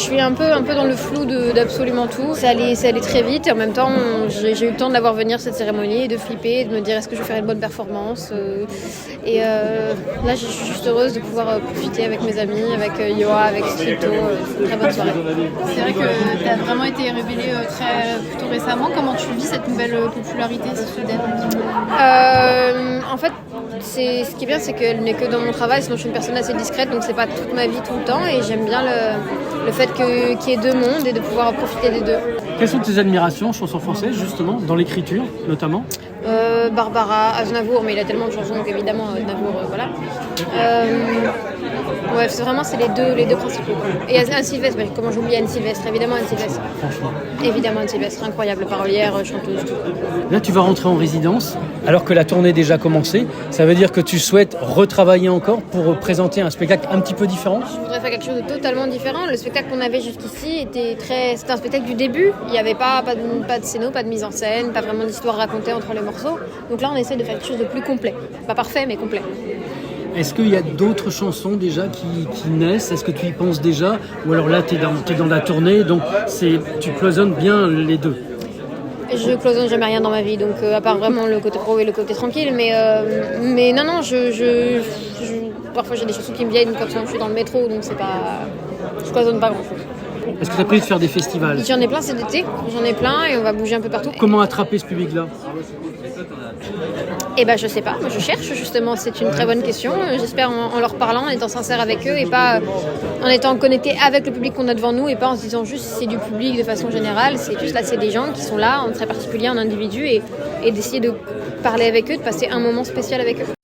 suis un peu dans le flou d'absolument tout. Ça allait très vite et en même temps, j'ai eu le temps de la voir venir cette cérémonie et de flipper, de me dire est-ce que je vais faire une bonne performance. Là, je suis juste heureuse de pouvoir profiter avec mes amis, avec Yoa, avec Stricto. C'est une très bonne soirée. C'est vrai que tu as vraiment été révélée plutôt récemment. Comment tu vis cette nouvelle popularité soudaine? En fait, ce qui est bien, c'est qu'elle n'est que dans mon travail, sinon je suis une personne assez discrète, donc c'est pas toute ma vie tout le temps et j'aime bien le fait qu'il y ait deux mondes et de pouvoir profiter des deux. Quelles sont tes admirations en chanson française, justement, dans l'écriture notamment? Barbara, Aznavour, mais il a tellement de chansons, donc évidemment Aznavour, voilà. Ouais, c'est les deux principaux. Et Anne Sylvestre, comment j'oublie Anne Sylvestre, évidemment Anne Sylvestre. Franchement. Évidemment Anne Sylvestre, incroyable parolière, chanteuse, tout. Là, tu vas rentrer en résidence, alors que la tournée est déjà commencée. Ça veut dire que tu souhaites retravailler encore pour présenter un spectacle un petit peu différent? Je voudrais faire quelque chose de totalement différent. Le spectacle qu'on avait jusqu'ici c'était un spectacle du début. Il n'y avait pas de scéno, pas de mise en scène, pas vraiment d'histoire racontée entre les morceaux. Donc là, on essaie de faire quelque chose de plus complet. Pas parfait, mais complet. Est-ce qu'il y a d'autres chansons déjà qui naissent? Est-ce que tu y penses déjà? Ou alors là, tu es dans la tournée, donc tu cloisonnes bien les deux? Je cloisonne jamais rien dans ma vie, donc à part vraiment le côté pro et le côté tranquille. Mais non, parfois j'ai des chansons qui me viennent quand je suis dans le métro, donc c'est pas... Je cloisonne pas grand-chose. Est-ce que tu as prévu de faire des festivals? J'en ai plein cet été, j'en ai plein et on va bouger un peu partout. Comment attraper ce public-là? Je sais pas, moi je cherche justement, c'est une très bonne question. J'espère en leur parlant, en étant sincère avec eux et pas en étant connecté avec le public qu'on a devant nous et pas en se disant juste c'est du public de façon générale. C'est juste là, c'est des gens qui sont là, en très particulier, en individu et d'essayer de parler avec eux, de passer un moment spécial avec eux.